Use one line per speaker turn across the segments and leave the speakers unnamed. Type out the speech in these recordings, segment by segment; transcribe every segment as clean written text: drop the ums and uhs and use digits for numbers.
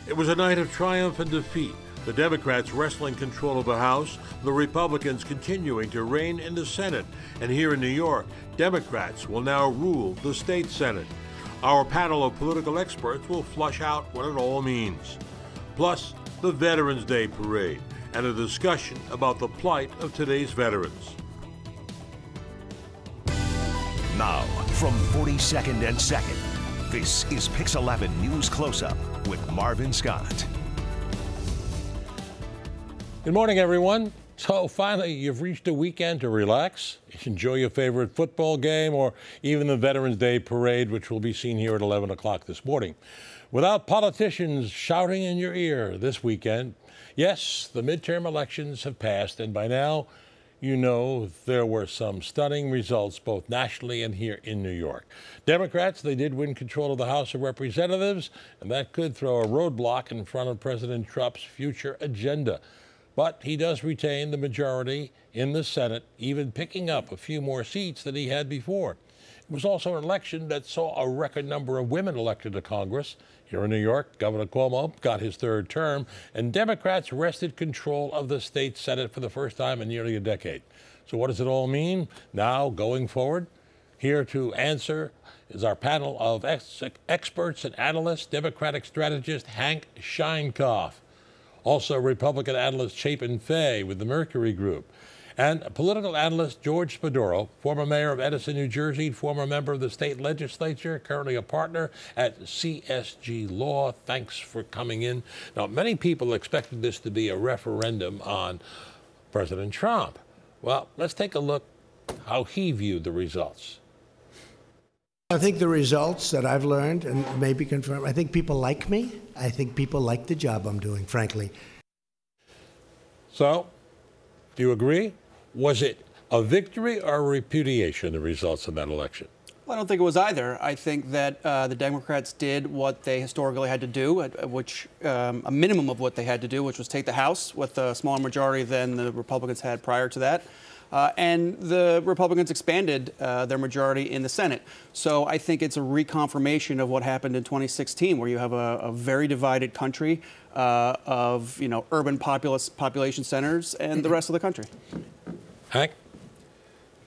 It was a night of triumph and defeat. The Democrats wresting control of the House, the Republicans continuing to reign in the Senate. And here in New York, Democrats will now rule the state Senate. Our panel of political experts will flush out what it all means. Plus, the Veterans Day Parade and a discussion about the plight of today's veterans.
Now, from 42nd and 2nd, this is Pix 11 News Close-Up with Marvin Scott.
Good morning, everyone. So finally, you've reached a weekend to relax, enjoy your favorite football game, or even the Veterans Day Parade, which will be seen here at 11 o'clock this morning. Without politicians shouting in your ear this weekend, yes, the midterm elections have passed, and by now, you know there were some stunning results both nationally and here in New York. Democrats, they did win control of the House of Representatives, and that could throw a roadblock in front of President Trump's future agenda. But he does retain the majority in the Senate, even picking up a few more seats than he had before. It was also an election that saw a record number of women elected to Congress. Here in New York, Governor Cuomo got his third term, and Democrats wrested control of the state Senate for the first time in nearly a decade. So what does it all mean now going forward? Here to answer is our panel of experts and analysts, Democratic strategist Hank Scheinkoff, also Republican analyst Chapin Fay with the Mercury Group, and political analyst George Spadoro, former mayor of Edison, New Jersey, former member of the state legislature, currently a partner at CSG Law. Thanks for coming in. Now, many people expected this to be a referendum on President Trump. Well, let's take a look how he viewed the results.
I think the results that I've learned and maybe confirmed, I think people like me. I think people like the job I'm doing, frankly.
So, do you agree? Was it a victory or a repudiation, the results of that election?
Well, I don't think it was either. I think that the Democrats did what they historically had to do, which a minimum of what they had to do, which was take the House with a smaller majority than the Republicans had prior to that. And the Republicans expanded their majority in the Senate. So I think it's a reconfirmation of what happened in 2016, where you have a very divided country of, urban population centers and the rest of the country.
Hank?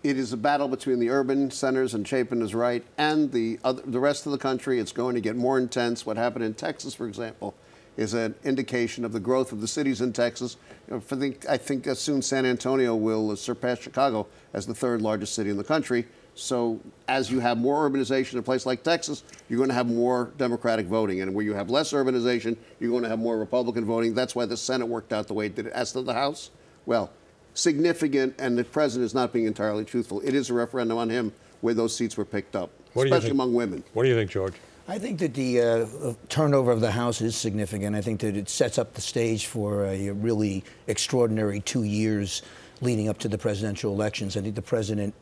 It is a battle between the urban centers, and Chapin is right, and the rest of the country. It's going to get more intense. What happened in Texas, for example, is an indication of the growth of the cities in Texas. I think soon San Antonio will surpass Chicago as the third largest city in the country. So as you have more urbanization in a place like Texas, you're going to have more Democratic voting. And where you have less urbanization, you're going to have more Republican voting. That's why the Senate worked out the way it did. As to the House, well, significant, and the president is not being entirely truthful. It is a referendum on him where those seats were picked up, especially among women.
What do you think, George?
I think that the turnover of the House is significant. I think that it sets up the stage for a really extraordinary 2 years leading up to the presidential elections. I think the president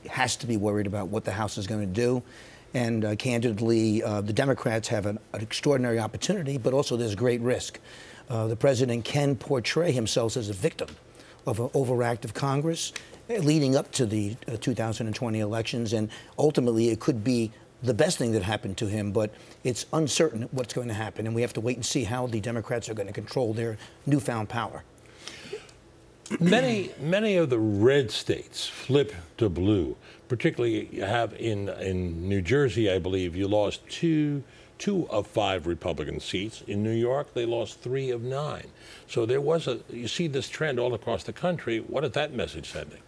has to be worried about what the House is going to do. And candidly, the Democrats have an extraordinary opportunity, but also there's great risk. The president can portray himself as a victim of an overactive Congress leading up to the 2020 elections. And ultimately, it could be the best thing that happened to him, but it's uncertain what's going to happen, and we have to wait and see how the Democrats are going to control their newfound power.
Many of the red states flip to blue. Particularly, you have in New Jersey, I believe, you lost two of 5 Republican seats. In New York, they lost 3 of 9. So you see this trend all across the country. What is that message sending?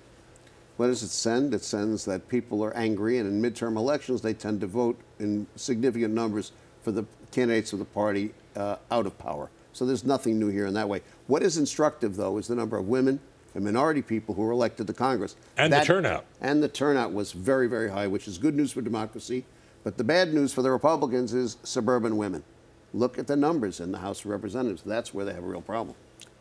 What does it send? It sends that people are angry, and in midterm elections, they tend to vote in significant numbers for the candidates of the party out of power. So there's nothing new here in that way. What is instructive, though, is the number of women and minority people who were elected to Congress.
And the turnout.
And the turnout was very, very high, which is good news for democracy. But the bad news for the Republicans is suburban women. Look at the numbers in the House of Representatives. That's where they have a real problem.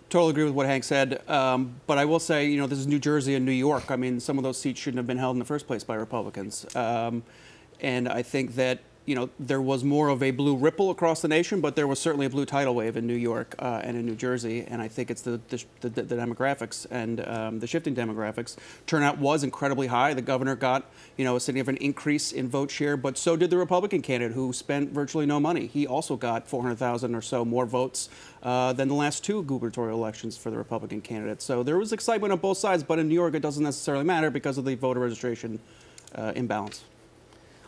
Totally agree with what Hank said. But I will say, this is New Jersey and New York. I mean, some of those seats shouldn't have been held in the first place by Republicans. And I think that, there was more of a blue ripple across the nation, but there was certainly a blue tidal wave in New York and in New Jersey. And I think it's the demographics and the shifting demographics. Turnout was incredibly high. The governor got, a significant increase in vote share, but so did the Republican candidate who spent virtually no money. He also got 400,000 or so more votes than the last two gubernatorial elections for the Republican candidate. So there was excitement on both sides, but in New York it doesn't necessarily matter because of the voter registration imbalance.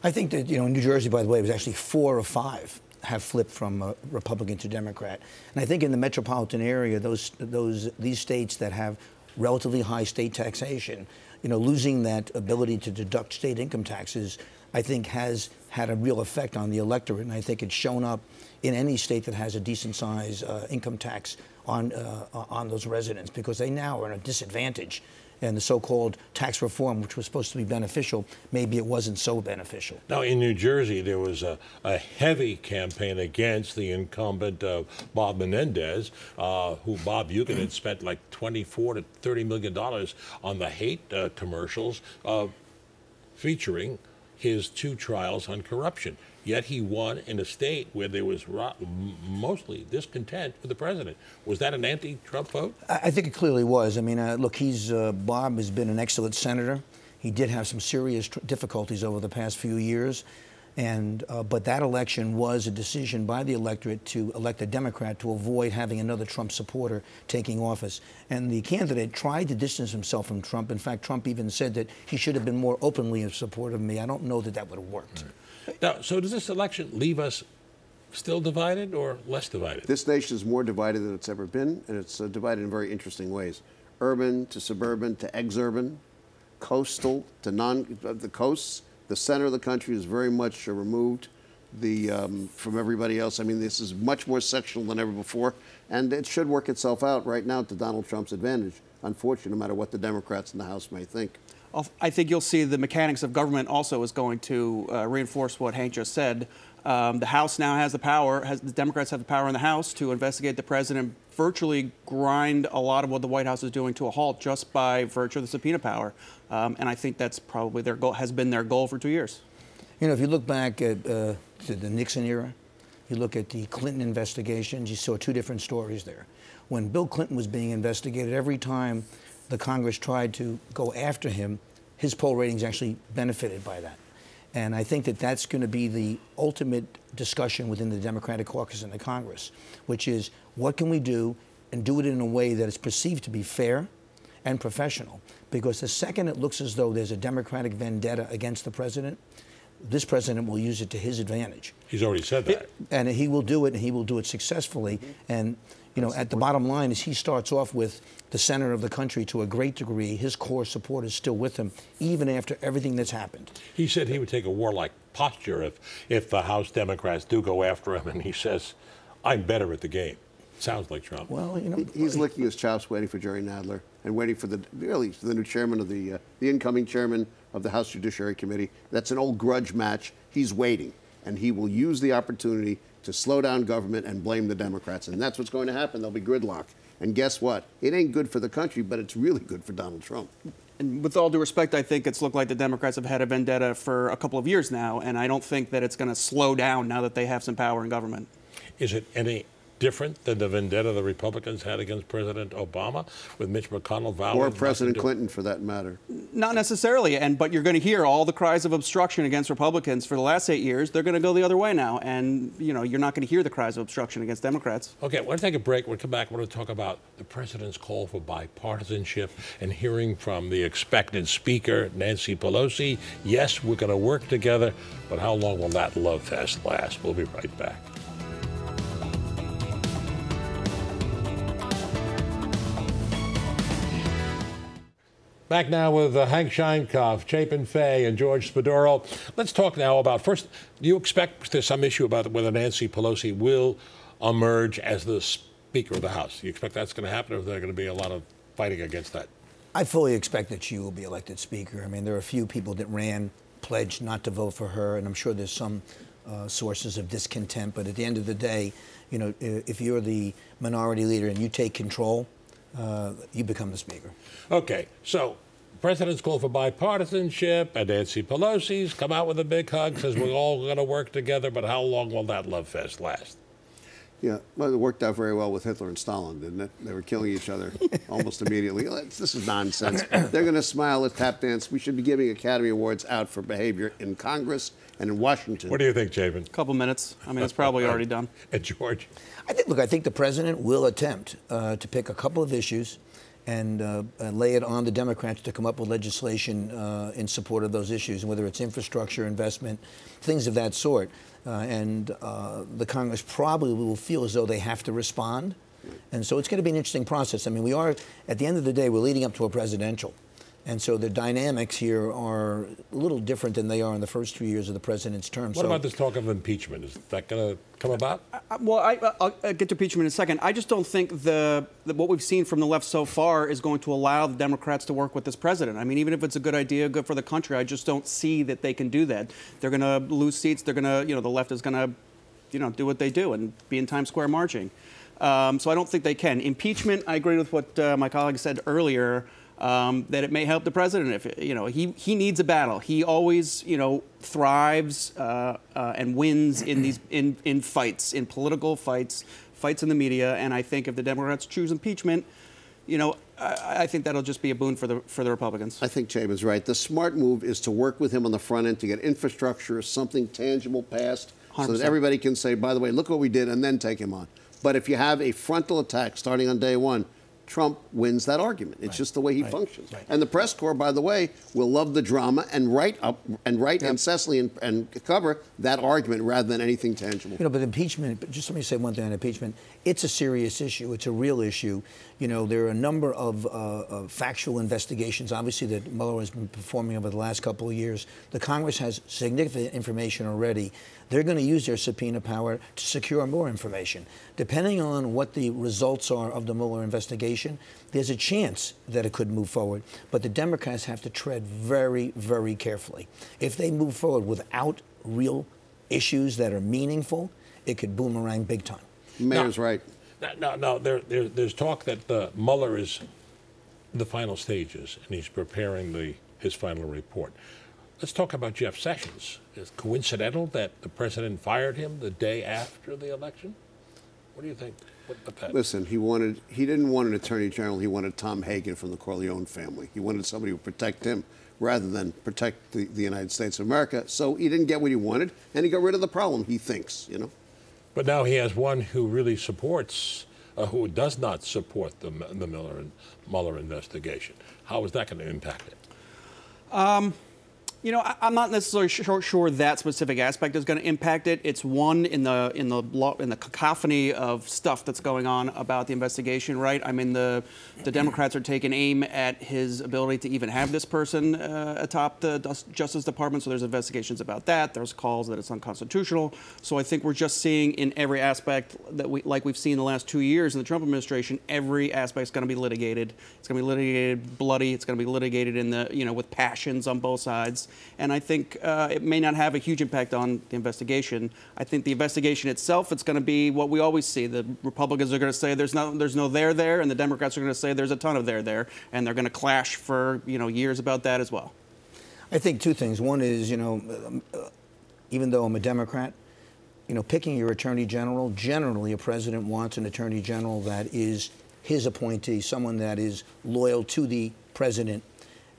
I think that, in New Jersey, by the way, it was actually 4 of 5 have flipped from Republican to Democrat. And I think in the metropolitan area, these states that have relatively high state taxation, losing that ability to deduct state income taxes, I think has had a real effect on the electorate. And I think it's shown up in any state that has a decent size income tax on those residents, because they now are at a disadvantage. And the so-called tax reform, which was supposed to be beneficial, maybe it wasn't so beneficial.
Now, in New Jersey, there was a heavy campaign against the incumbent Bob Menendez, who Bob Buchanan had spent like $24 to $30 million on the hate commercials featuring his 2 trials on corruption. Yet he won in a state where there was mostly discontent with the president. Was that an anti-Trump vote?
I think it clearly was. I mean, look, Bob has been an excellent senator. He did have some serious difficulties over the past few years, but that election was a decision by the electorate to elect a Democrat to avoid having another Trump supporter taking office. And the candidate tried to distance himself from Trump. In fact, Trump even said that he should have been more openly in support of me. I don't know that that would have worked.
Right. Now, so does this election leave us still divided or less divided?
This nation is more divided than it's ever been, and it's divided in very interesting ways. Urban to suburban to exurban, coastal to the coasts. The center of the country is very much removed from everybody else. I mean, this is much more sectional than ever before, and it should work itself out right now to Donald Trump's advantage, unfortunately, no matter what the Democrats in the House may think.
I think you'll see the mechanics of government also is going to reinforce what Hank just said. The House now has the power, the Democrats have the power in the House to investigate the president, virtually grind a lot of what the White House is doing to a halt just by virtue of the subpoena power. And I think that's probably their goal, has been their goal for 2 years.
If you look back at to the Nixon era, you look at the Clinton investigations, you saw 2 different stories there. When Bill Clinton was being investigated, every time the Congress tried to go after him, his poll ratings actually benefited by that. And I think that that's going to be the ultimate discussion within the Democratic caucus in the Congress, which is what can we do and do it in a way that is perceived to be fair and professional. Because the second it looks as though there's a Democratic vendetta against the president, this president will use it to his advantage.
He's already said that.
And he will do it, and he will do it successfully. And at the bottom line is he starts off with the center of the country to a great degree. His core support is still with him, even after everything that's happened.
He said he would take a warlike posture if the House Democrats do go after him, and he says, I'm better at the game. Sounds like Trump.
Well,
he's licking his chops, waiting for Jerry Nadler, and waiting for the new chairman of the incoming chairman of the House Judiciary Committee. That's an old grudge match. He's waiting, and he will use the opportunity to slow down government and blame the Democrats. And that's what's going to happen. There'll be gridlock. And guess what? It ain't good for the country, but it's really good for Donald Trump.
And with all due respect, I think it's looked like the Democrats have had a vendetta for a couple of years now, and I don't think that it's going to slow down now that they have some power in government.
Is it any different than the vendetta the Republicans had against President Obama, with Mitch McConnell vowing...
Or President Clinton, for that matter.
Not necessarily, but you're going to hear all the cries of obstruction against Republicans for the last 8 years. They're going to go the other way now, and you're not going to hear the cries of obstruction against Democrats. Okay,
we're going to take a break. We'll come back. We're going to talk about the president's call for bipartisanship and hearing from the expected speaker, Nancy Pelosi. Yes, we're going to work together, but how long will that love fest last? We'll be right back. Back now with Hank Sheinkopf, Chapin Fay, and George Spadoro. Let's talk now about, first, do you expect there's some issue about whether Nancy Pelosi will emerge as the Speaker of the House? Do you expect that's going to happen, or is there going to be a lot of fighting against that?
I fully expect that she will be elected Speaker. I mean, there are a few people that pledged not to vote for her, and I'm sure there's some sources of discontent. But at the end of the day, if you're the minority leader and you take control, you become the Speaker.
Okay, so president's called for bipartisanship, and Nancy Pelosi's come out with a big hug, says we're all going to work together, but how long will that love fest last?
Yeah, well, it worked out very well with Hitler and Stalin, didn't it? They were killing each other almost immediately. This is nonsense. They're going to smile at tap dance. We should be giving Academy Awards out for behavior in Congress and in Washington.
What do you think, Chapin?
A couple minutes. I mean, it's probably already done.
And George?
I think the president will attempt to pick a couple of issues and lay it on the Democrats to come up with legislation in support of those issues, whether it's infrastructure, investment, things of that sort. And the Congress probably will feel as though they have to respond. And so it's going to be an interesting process. I mean, we are, at the end of the day, we're leading up to a presidential. And so the dynamics here are a little different than they are in the first 3 years of the president's term.
What about this talk of impeachment? Is that going to come about?
Well, I'll get to impeachment in a second. I just don't think that what we've seen from the left so far is going to allow the Democrats to work with this president. I mean, even if it's a good idea, good for the country, I just don't see that they can do that. They're going to lose seats. They're going to, the left is going to, do what they do and be in Times Square marching. So I don't think they can. Impeachment, I agree with what my colleague said earlier. That it may help the president if he needs a battle. He always thrives and wins in these in fights, in political fights in the media. And I think if the Democrats choose impeachment, I think that'll just be a boon for the Republicans.
I think Chapin's right. The smart move is to work with him on the front end to get infrastructure, something tangible passed, 100%. So that everybody can say, by the way, look what we did, and then take him on. But if you have a frontal attack starting on day one, Trump wins that argument. It's just the way he functions. Right. And the press corps, by the way, will love the drama and write incessantly and cover that argument rather than anything tangible.
But impeachment, just let me say one thing on impeachment. It's a serious issue. It's a real issue. There are a number of factual investigations, obviously, that Mueller has been performing over the last couple of years. The Congress has significant information already. They're going to use their subpoena power to secure more information. Depending on what the results are of the Mueller investigation, there's a chance that it could move forward. But the Democrats have to tread very, very carefully. If they move forward without real issues that are meaningful, it could boomerang big time.
Mayor's right.
No. There's talk that Mueller is the final stages, and he's preparing his final report. Let's talk about Jeff Sessions. Is it coincidental that the president fired him the day after the election? What do you think?
Listen, he didn't want an attorney general. He wanted Tom Hagen from the Corleone family. He wanted somebody who would protect him rather than protect the United States of America. So he didn't get what he wanted, and he got rid of the problem, he thinks,
But now he has one who really supports, who does not support the Mueller investigation. How is that going to impact it?
I'm not necessarily sure that specific aspect is going to impact it. It's one in the cacophony of stuff that's going on about the investigation, right? I mean, the Democrats are taking aim at his ability to even have this person atop the Justice Department. So there's investigations about that. There's calls that it's unconstitutional. So I think we're just seeing in every aspect that like we've seen the last 2 years in the Trump administration, every aspect is going to be litigated. It's going to be litigated bloody. It's going to be litigated with passions on both sides. And I think it may not have a huge impact on the investigation. I think the investigation itself, it's going to be what we always see. The Republicans are going to say there's no there, and the Democrats are going to say there's a ton of there, and they're going to clash for years about that as well.
I think two things. One is even though I'm a Democrat, picking your attorney general, generally a president wants an attorney general that is his appointee, someone that is loyal to the president.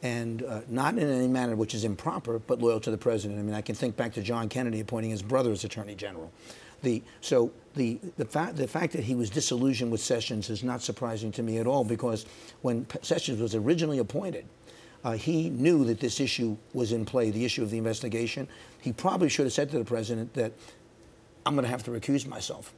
And not in any manner which is improper, but loyal to the president. I mean, I can think back to John Kennedy appointing his brother as Attorney General. The fact that he was disillusioned with Sessions is not surprising to me at all, because when Sessions was originally appointed, he knew that this issue was in play, the issue of the investigation. He probably should have said to the president that I'm going to have to recuse myself,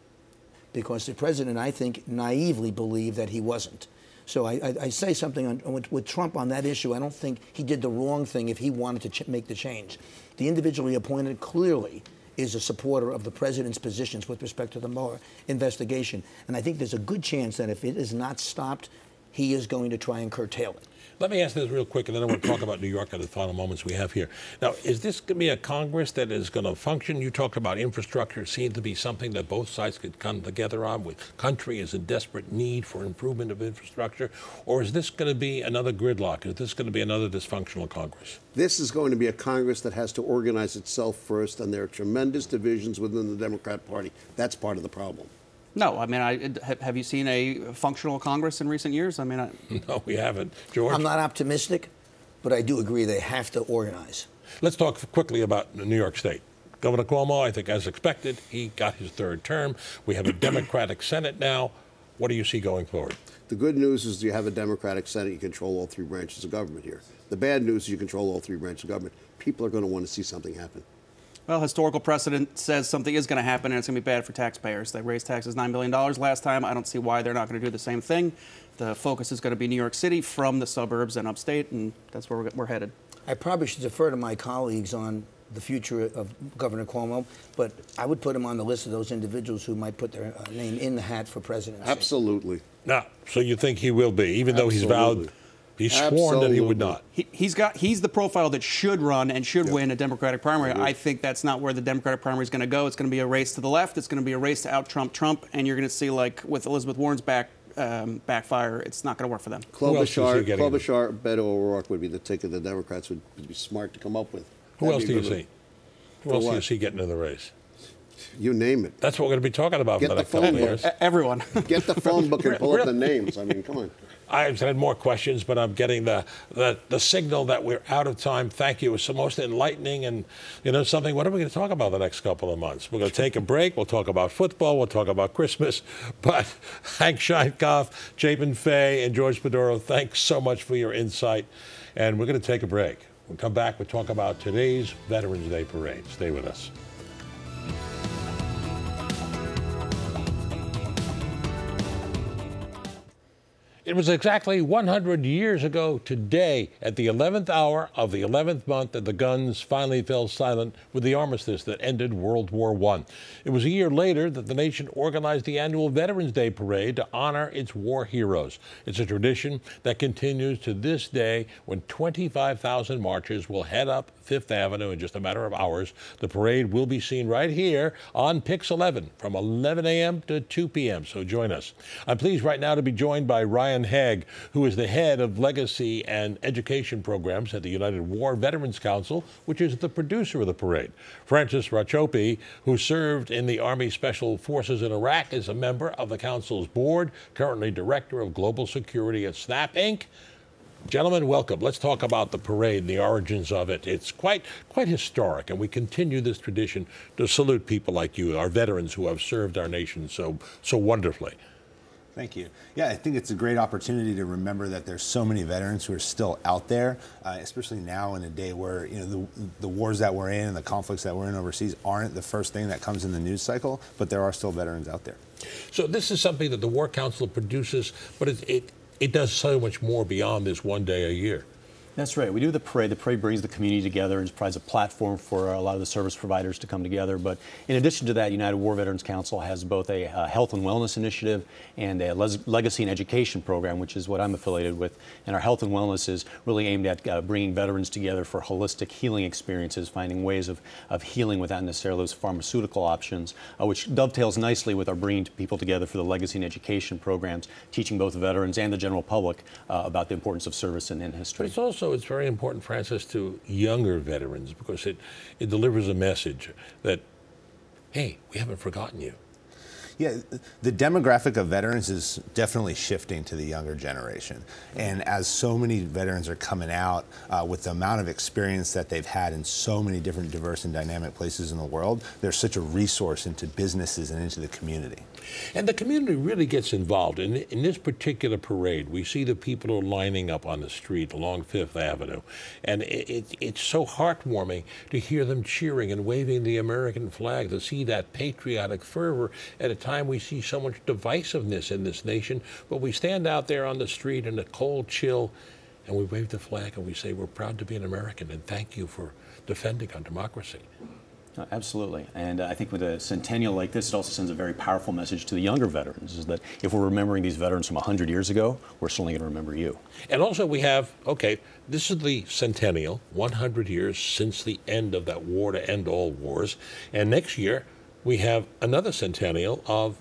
because the president, I think, naively believed that he wasn't. So I say something with Trump on that issue. I don't think he did the wrong thing if he wanted to make the change. The individually appointed clearly is a supporter of the president's positions with respect to the Mueller investigation. And I think there's a good chance that if it is not stopped, he is going to try and curtail it.
Let me ask this real quick, and then I want to talk about New York in the final moments we have here. Now, is this going to be a Congress that is going to function? You talked about infrastructure. It seemed to be something that both sides could come together on. With country is in desperate need for improvement of infrastructure. Or is this going to be another gridlock? Is this going to be another dysfunctional Congress?
This is going to be a Congress that has to organize itself first, and there are tremendous divisions within the Democrat Party. That's part of the problem.
No, I mean, have you seen a functional Congress in recent years? I mean,
No, we haven't. George?
I'm not optimistic, but I do agree they have to organize.
Let's talk quickly about New York State. Governor Cuomo, I think as expected, he got his third term. We have a Democratic Senate now. What do you see going forward?
The good news is you have a Democratic Senate. You control all three branches of government here. The bad news is you control all three branches of government. People are going to want to see something happen.
well, historical precedent says something is going to happen, and it's going to be bad for taxpayers. They raised taxes $9 billion last time. I don't see why they're not going to do the same thing. The focus is going to be New York City from the suburbs and upstate, and that's where we're headed.
I probably should defer to my colleagues on the future of Governor Cuomo, but I would put him on the list of those individuals who might put their name in the hat for presidency.
Absolutely.
Now, so you think he will be, even though he's
Absolutely.
vowed, he's sworn that he would not.
He's the profile that should run and should win a Democratic primary. I think that's not where the Democratic primary is going to go. It's going to be a race to the left. It's going to be a race to out-Trump Trump, and you're going to see, like with Elizabeth Warren's backfire, it's not going to work for them.
Klobuchar, Beto O'Rourke would be the ticket the Democrats would be smart to come up with.
Who else
That'd
do
be
you
good.
see? Who else do you see getting in the race?
You name it.
That's what we're going to be talking about for
Get
the
the
next couple of
phone book.
years.
Everyone.
Get the phone book and pull up the names. I mean, come on.
I've had more questions, but I'm getting the signal that we're out of time. Thank you. It was the most enlightening and, something. What are we going to talk about the next couple of months? We're going to take a break. We'll talk about football. We'll talk about Christmas. But Hank Scheinkoff, Chapin Fay, and George Padoro, thanks so much for your insight. And we're going to take a break. We'll come back. We'll talk about today's Veterans Day parade. Stay with us. It was exactly 100 years ago today, at the 11th hour of the 11th month, that the guns finally fell silent with the armistice that ended World War I. It was a year later that the nation organized the annual Veterans Day Parade to honor its war heroes. It's a tradition that continues to this day, when 25,000 marchers will head up Fifth Avenue in just a matter of hours. The parade will be seen right here on Pix 11 from 11 a.m. to 2 p.m., so join us. I'm pleased right now to be joined by Ryan Haig, who is the head of Legacy and Education Programs at the United War Veterans Council, which is the producer of the parade. Francis Rachopi, who served in the Army Special Forces in Iraq, is a member of the Council's board, currently Director of Global Security at SNAP, Inc. Gentlemen, welcome. Let's talk about the parade and the origins of it. It's quite historic, and we continue this tradition to salute people like you, our veterans who have served our nation so wonderfully.
Thank you. Yeah, I think it's a great opportunity to remember that there's so many veterans who are still out there, especially now in a day where the wars that we're in and the conflicts that we're in overseas aren't the first thing that comes in the news cycle, but there are still veterans out there. So
this is something that the War Council produces, but it does so much more beyond this one day a year.
That's right. We do the parade. The parade brings the community together and provides a platform for a lot of the service providers to come together. But in addition to that, United War Veterans Council has both a health and wellness initiative and a legacy and education program, which is what I'm affiliated with. And our health and wellness is really aimed at bringing veterans together for holistic healing experiences, finding ways of healing without necessarily those pharmaceutical options, which dovetails nicely with our bringing people together for the legacy and education programs, teaching both veterans and the general public about the importance of service and history.
But it's very important, Francis, to younger veterans, because it delivers a message that, hey, we haven't forgotten you.
Yeah, the demographic of veterans is definitely shifting to the younger generation. And as so many veterans are coming out with the amount of experience that they've had in so many different diverse and dynamic places in the world, they're such a resource into businesses and into the community.
And the community really gets involved. In this particular parade, we see the people who are lining up on the street along Fifth Avenue. And it's so heartwarming to hear them cheering and waving the American flag, to see that patriotic fervor at a time we see so much divisiveness in this nation. But we stand out there on the street in the cold chill and we wave the flag and we say, we're proud to be an American and thank you for defending our democracy.
Absolutely. And I think with a centennial like this, it also sends a very powerful message to the younger veterans, is that if we're remembering these veterans from 100 years ago, we're certainly going to remember you.
And also we have, okay, this is the centennial, 100 years since the end of that war to end all wars. And next year, we have another centennial of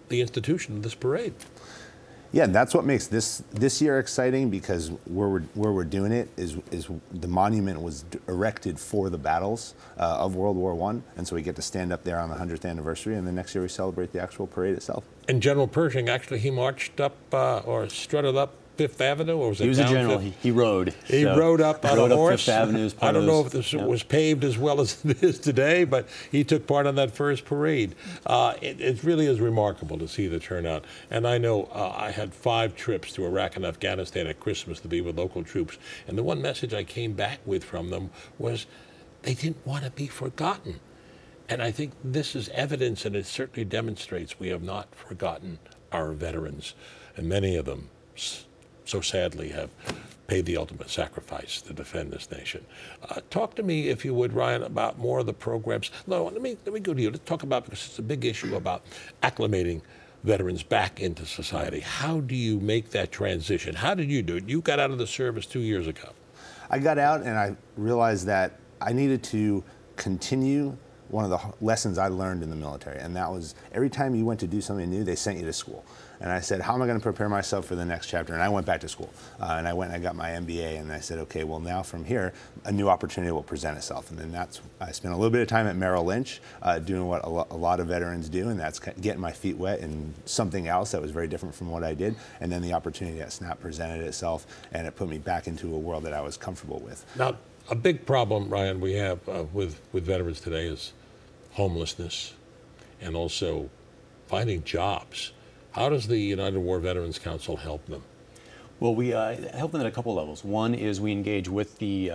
the institution of this parade.
Yeah, that's what makes this year exciting, because where we're doing it is the monument was erected for the battles of World War I, and so we get to stand up there on the 100th anniversary, and then next year we celebrate the actual parade itself.
And General Pershing, actually, he marched up or strutted up Fifth Avenue, or was it?
He was a general. He rode.
He rode up on a horse.
Fifth Avenue.
I don't know if this was paved as well as it is today, but he took part in that first parade. It really is remarkable to see the turnout. And I know I had 5 trips to Iraq and Afghanistan at Christmas to be with local troops. And the one message I came back with from them was they didn't want to be forgotten. And I think this is evidence, and it certainly demonstrates we have not forgotten our veterans. And many of them so sadly have paid the ultimate sacrifice to defend this nation. Talk to me, if you would, Ryan, about more of the programs. No, let me go to you. Let's talk about, because it's a big issue, about acclimating veterans back into society. How do you make that transition? How did you do it? You got out of the service 2 years ago.
I got out and I realized that I needed to continue one of the lessons I learned in the military, and that was every time you went to do something new, they sent you to school. And I said, how am I going to prepare myself for the next chapter? And I went back to school. And I went and I got my MBA, and I said, okay, well, now from here, a new opportunity will present itself. And then I spent a little bit of time at Merrill Lynch doing what a lot of veterans do, and that's getting my feet wet in something else that was very different from what I did. And then the opportunity at SNAP presented itself, and it put me back into a world that I was comfortable with.
Now, a big problem, Ryan, we have with veterans today is homelessness and also finding jobs. How does the United War Veterans Council help them?
Well, we help them at a couple levels. One is we engage with the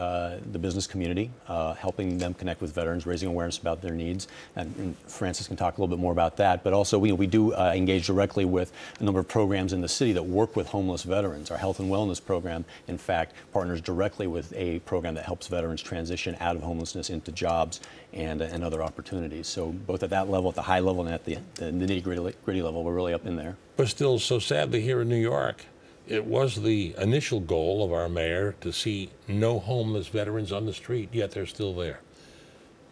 business community, helping them connect with veterans, raising awareness about their needs. And Francis can talk a little bit more about that. But also, we do engage directly with a number of programs in the city that work with homeless veterans. Our health and wellness program, in fact, partners directly with a program that helps veterans transition out of homelessness into jobs and other opportunities. So both at that level, at the high level, and at the nitty-gritty level, we're really up in there.
But still, so sadly, here in New York, it was the initial goal of our mayor to see no homeless veterans on the street, yet they're still there.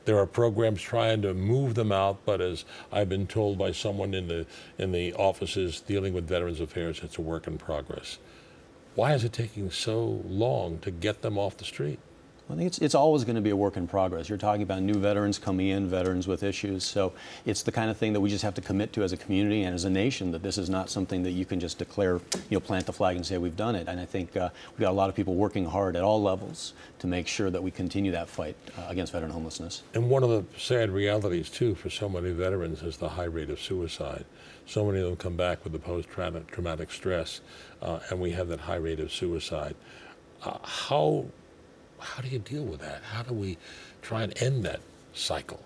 There are programs trying to move them out, but as I've been told by someone in the offices dealing with Veterans Affairs, it's a work in progress. Why is it taking so long to get them off the street?
I think it's always going to be a work in progress. You're talking about new veterans coming in, veterans with issues. So it's the kind of thing that we just have to commit to as a community and as a nation, that this is not something that you can just declare, plant the flag and say we've done it. And I think we've got a lot of people working hard at all levels to make sure that we continue that fight against veteran homelessness.
And one of the sad realities, too, for so many veterans is the high rate of suicide. So many of them come back with the post-traumatic stress, and we have that high rate of suicide. How do you deal with that? How do we try and end that cycle?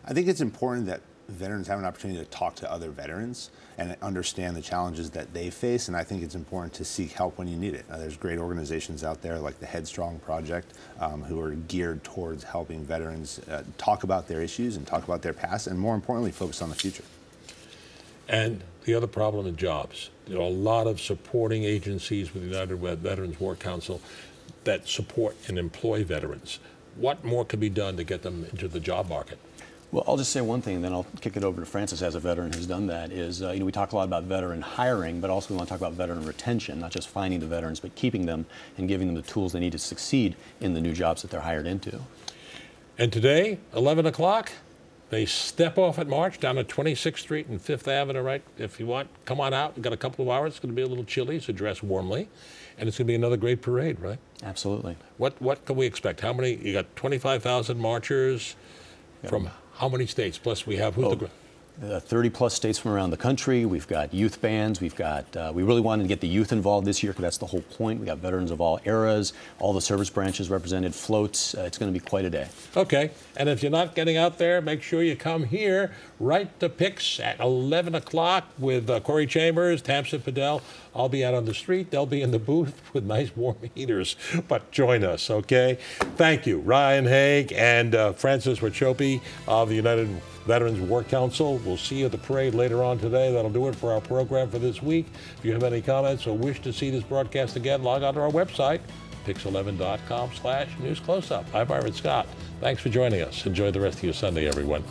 I think it's important that veterans have an opportunity to talk to other veterans and understand the challenges that they face, and I think it's important to seek help when you need it. There's great organizations out there like the Headstrong Project who are geared towards helping veterans talk about their issues and talk about their past, and more importantly, focus on the future.
And the other problem is jobs. There are a lot of supporting agencies with the United Veterans War Council that support and employ veterans. What more could be done to get them into the job market?
Well, I'll just say one thing, and then I'll kick it over to Francis as a veteran who's done that, is we talk a lot about veteran hiring, but also we want to talk about veteran retention, not just finding the veterans, but keeping them and giving them the tools they need to succeed in the new jobs that they're hired into.
And today, 11 o'clock, they step off at March down at 26th Street and 5th Avenue, right? If you want, come on out. We've got a couple of hours. It's going to be a little chilly, so dress warmly. And it's going to be another great parade, right?
Absolutely.
What can we expect? How many? You got 25,000 marchers from how many states? Plus we have,
30-plus states from around the country. We've got youth bands. We've got. We really wanted to get the youth involved this year because that's the whole point. We got veterans of all eras, all the service branches represented, floats. It's going to be quite a day.
Okay, and if you're not getting out there, make sure you come here right to Pix at 11 o'clock with Corey Chambers, Tamsin Fidel. I'll be out on the street. They'll be in the booth with nice warm heaters. But join us, okay? Thank you, Ryan Haig and Francis Wachope of the United Veterans War Council. We'll see you at the parade later on today. That'll do it for our program for this week. If you have any comments or wish to see this broadcast again, log on to our website, pix11.com/newscloseup. I'm Marvin Scott. Thanks for joining us. Enjoy the rest of your Sunday, everyone.